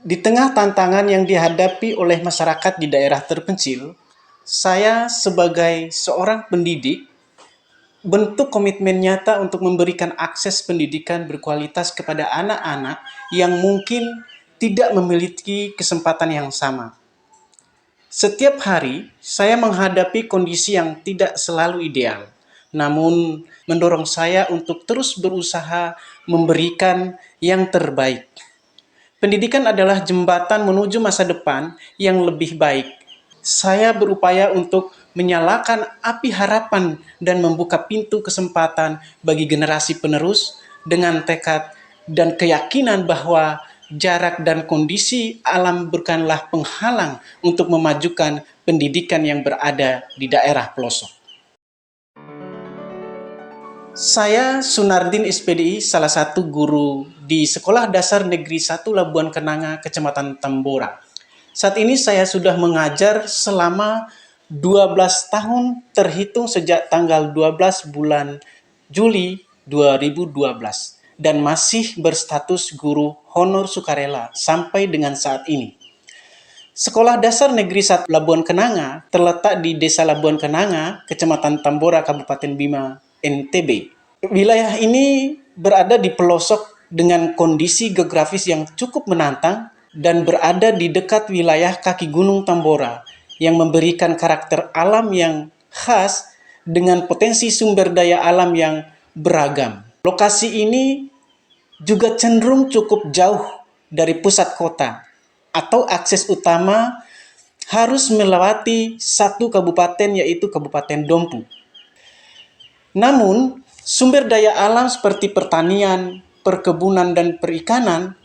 Di tengah tantangan yang dihadapi oleh masyarakat di daerah terpencil, saya sebagai seorang pendidik bentuk komitmen nyata untuk memberikan akses pendidikan berkualitas kepada anak-anak yang mungkin tidak memiliki kesempatan yang sama. Setiap hari, saya menghadapi kondisi yang tidak selalu ideal, namun mendorong saya untuk terus berusaha memberikan yang terbaik. Pendidikan adalah jembatan menuju masa depan yang lebih baik. Saya berupaya untuk menyalakan api harapan dan membuka pintu kesempatan bagi generasi penerus dengan tekad dan keyakinan bahwa jarak dan kondisi alam bukanlah penghalang untuk memajukan pendidikan yang berada di daerah pelosok. Saya Sunardin SPDI, salah satu guru di Sekolah Dasar Negeri 1 Labuan Kenanga, Kecamatan Tambora. Saat ini saya sudah mengajar selama 12 tahun terhitung sejak tanggal 12 bulan Juli 2012 dan masih berstatus guru honor sukarela sampai dengan saat ini. Sekolah Dasar Negeri 1 Labuan Kenanga terletak di Desa Labuan Kenanga, Kecamatan Tambora, Kabupaten Bima, NTB. Wilayah ini berada di pelosok dengan kondisi geografis yang cukup menantang dan berada di dekat wilayah kaki Gunung Tambora yang memberikan karakter alam yang khas dengan potensi sumber daya alam yang beragam. Lokasi ini juga cenderung cukup jauh dari pusat kota atau akses utama harus melewati satu kabupaten, yaitu Kabupaten Dompu. Namun, sumber daya alam seperti pertanian, perkebunan, dan perikanan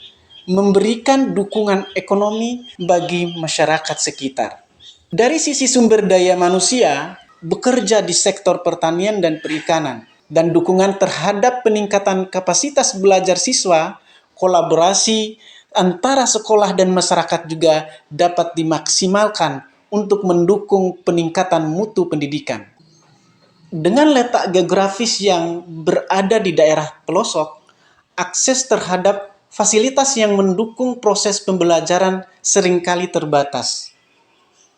memberikan dukungan ekonomi bagi masyarakat sekitar. Dari sisi sumber daya manusia, bekerja di sektor pertanian dan perikanan, dan dukungan terhadap peningkatan kapasitas belajar siswa, kolaborasi antara sekolah dan masyarakat juga dapat dimaksimalkan untuk mendukung peningkatan mutu pendidikan. Dengan letak geografis yang berada di daerah pelosok, akses terhadap fasilitas yang mendukung proses pembelajaran seringkali terbatas.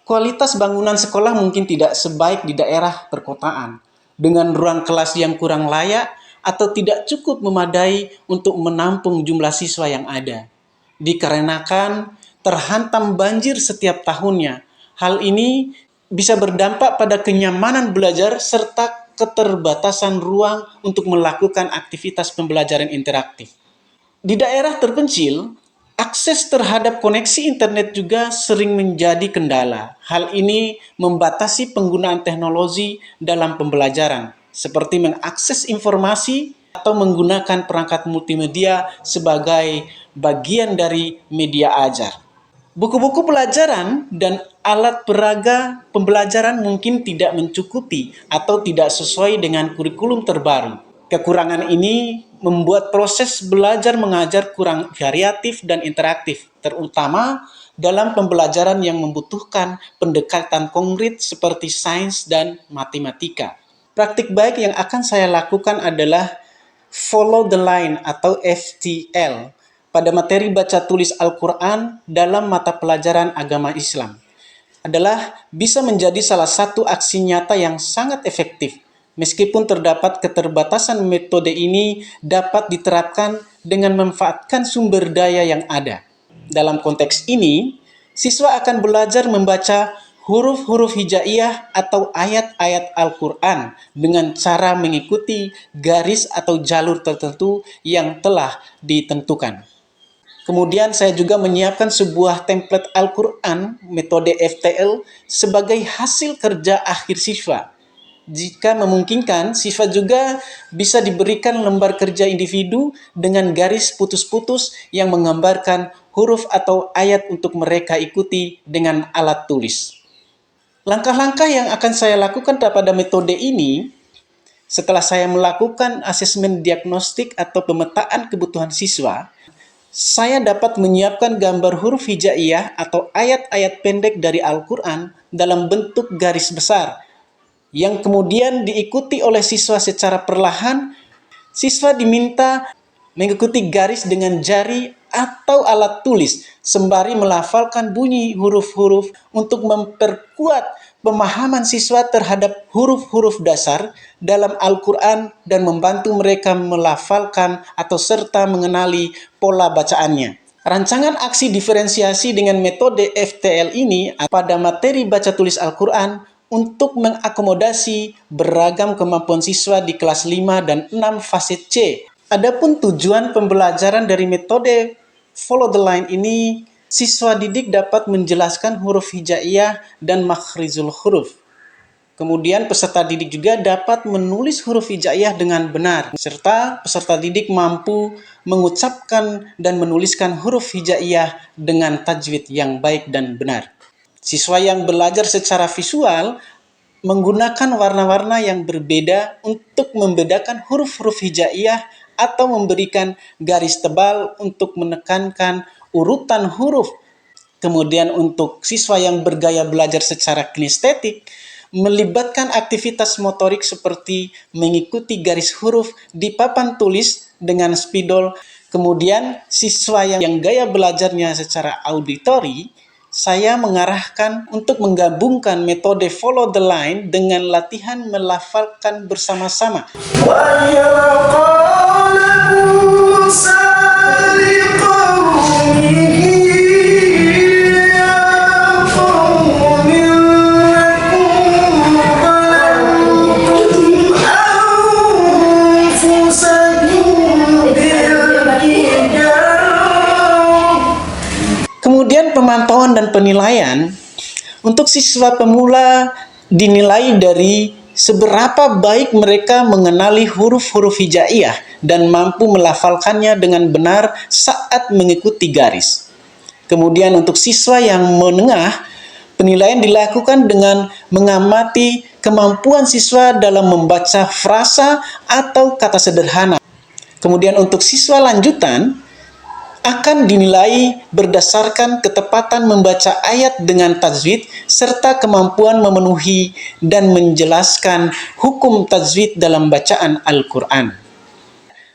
Kualitas bangunan sekolah mungkin tidak sebaik di daerah perkotaan, dengan ruang kelas yang kurang layak atau tidak cukup memadai untuk menampung jumlah siswa yang ada. Dikarenakan terhantam banjir setiap tahunnya. Hal ini bisa berdampak pada kenyamanan belajar serta keterbatasan ruang untuk melakukan aktivitas pembelajaran interaktif. Di daerah terpencil, akses terhadap koneksi internet juga sering menjadi kendala. Hal ini membatasi penggunaan teknologi dalam pembelajaran, seperti mengakses informasi atau menggunakan perangkat multimedia sebagai bagian dari media ajar. Buku-buku pelajaran dan alat peraga pembelajaran mungkin tidak mencukupi atau tidak sesuai dengan kurikulum terbaru. Kekurangan ini membuat proses belajar mengajar kurang variatif dan interaktif, terutama dalam pembelajaran yang membutuhkan pendekatan konkret seperti sains dan matematika. Praktik baik yang akan saya lakukan adalah follow the line atau FTL pada materi baca tulis Al-Quran dalam mata pelajaran agama Islam adalah bisa menjadi salah satu aksi nyata yang sangat efektif. Meskipun terdapat keterbatasan, metode ini dapat diterapkan dengan memanfaatkan sumber daya yang ada. Dalam konteks ini, siswa akan belajar membaca huruf-huruf hijaiyah atau ayat-ayat Al-Quran dengan cara mengikuti garis atau jalur tertentu yang telah ditentukan. Kemudian saya juga menyiapkan sebuah template Al-Quran metode FTL sebagai hasil kerja akhir siswa. Jika memungkinkan, siswa juga bisa diberikan lembar kerja individu dengan garis putus-putus yang menggambarkan huruf atau ayat untuk mereka ikuti dengan alat tulis. Langkah-langkah yang akan saya lakukan pada metode ini, setelah saya melakukan asesmen diagnostik atau pemetaan kebutuhan siswa, saya dapat menyiapkan gambar huruf hijaiyah atau ayat-ayat pendek dari Al-Quran dalam bentuk garis besar, yang kemudian diikuti oleh siswa secara perlahan. Siswa diminta mengikuti garis dengan jari atau alat tulis, sembari melafalkan bunyi huruf-huruf untuk memperkuat pemahaman siswa terhadap huruf-huruf dasar dalam Al-Quran dan membantu mereka melafalkan atau serta mengenali pola bacaannya. Rancangan aksi diferensiasi dengan metode FTL ini pada materi baca tulis Al-Quran untuk mengakomodasi beragam kemampuan siswa di kelas 5 dan 6 fase C. Adapun tujuan pembelajaran dari metode Follow the Line ini, siswa didik dapat menjelaskan huruf hijaiyah dan makhrijul huruf. Kemudian peserta didik juga dapat menulis huruf hijaiyah dengan benar, serta peserta didik mampu mengucapkan dan menuliskan huruf hijaiyah dengan tajwid yang baik dan benar. Siswa yang belajar secara visual menggunakan warna-warna yang berbeda untuk membedakan huruf-huruf hijaiyah atau memberikan garis tebal untuk menekankan urutan huruf. Kemudian untuk siswa yang bergaya belajar secara kinestetik, melibatkan aktivitas motorik seperti mengikuti garis huruf di papan tulis dengan spidol. Kemudian siswa yang gaya belajarnya secara auditori, saya mengarahkan untuk menggabungkan metode Follow the Line dengan latihan melafalkan bersama-sama. Kemudian pemantauan dan penilaian untuk siswa pemula dinilai dari seberapa baik mereka mengenali huruf-huruf hijaiyah dan mampu melafalkannya dengan benar saat mengikuti garis. Kemudian untuk siswa yang menengah, penilaian dilakukan dengan mengamati kemampuan siswa dalam membaca frasa atau kata sederhana. Kemudian untuk siswa lanjutan, akan dinilai berdasarkan ketepatan membaca ayat dengan tajwid serta kemampuan memenuhi dan menjelaskan hukum tajwid dalam bacaan Al-Quran.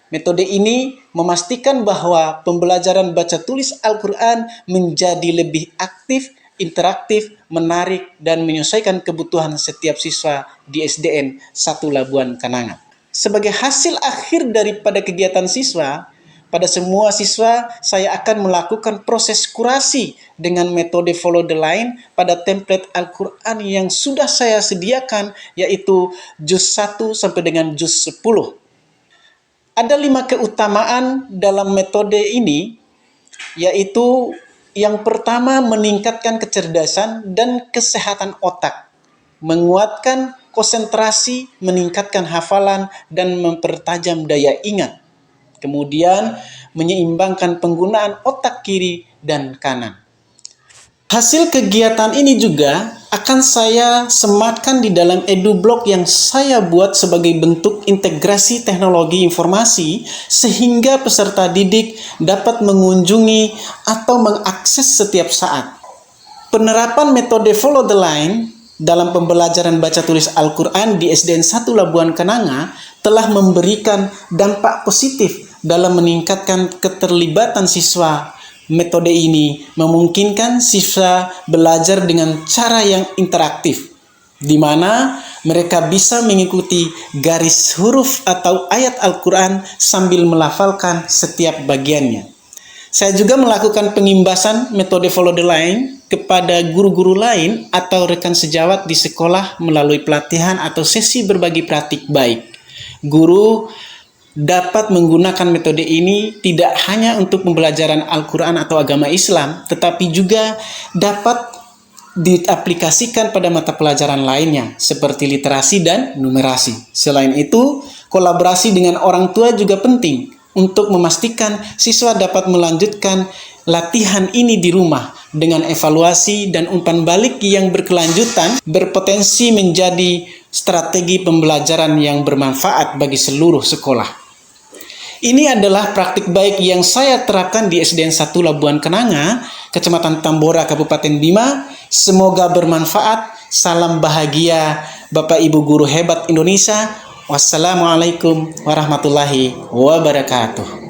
Metode ini memastikan bahwa pembelajaran baca tulis Al-Quran menjadi lebih aktif, interaktif, menarik, dan menyesuaikan kebutuhan setiap siswa di SDN 1 Labuan Kanangan. Sebagai hasil akhir daripada kegiatan siswa, pada semua siswa, saya akan melakukan proses kurasi dengan metode Follow the Line pada template Al-Quran yang sudah saya sediakan, yaitu juz 1 sampai dengan juz 10. Ada 5 keutamaan dalam metode ini, yaitu yang pertama meningkatkan kecerdasan dan kesehatan otak, menguatkan konsentrasi, meningkatkan hafalan, dan mempertajam daya ingat. Kemudian menyeimbangkan penggunaan otak kiri dan kanan. Hasil kegiatan ini juga akan saya sematkan di dalam EduBlog yang saya buat sebagai bentuk integrasi teknologi informasi sehingga peserta didik dapat mengunjungi atau mengakses setiap saat. Penerapan metode Follow the Line dalam pembelajaran baca tulis Al-Quran di SDN 1 Labuan Kanangan telah memberikan dampak positif dalam meningkatkan keterlibatan siswa. Metode ini memungkinkan siswa belajar dengan cara yang interaktif, di mana mereka bisa mengikuti garis huruf atau ayat Al-Quran sambil melafalkan setiap bagiannya. Saya juga melakukan pengimbasan metode Follow the Line kepada guru-guru lain atau rekan sejawat di sekolah melalui pelatihan atau sesi berbagi praktik baik. Guru dapat menggunakan metode ini tidak hanya untuk pembelajaran Al-Quran atau agama Islam, tetapi juga dapat diaplikasikan pada mata pelajaran lainnya, seperti literasi dan numerasi. Selain itu, kolaborasi dengan orang tua juga penting untuk memastikan siswa dapat melanjutkan latihan ini di rumah dengan evaluasi dan umpan balik yang berkelanjutan, berpotensi menjadi strategi pembelajaran yang bermanfaat bagi seluruh sekolah. Ini adalah praktik baik yang saya terapkan di SDN 1 Labuan Kanangan, Kecamatan Tambora, Kabupaten Bima. Semoga bermanfaat. Salam bahagia Bapak Ibu Guru Hebat Indonesia. Wassalamualaikum warahmatullahi wabarakatuh.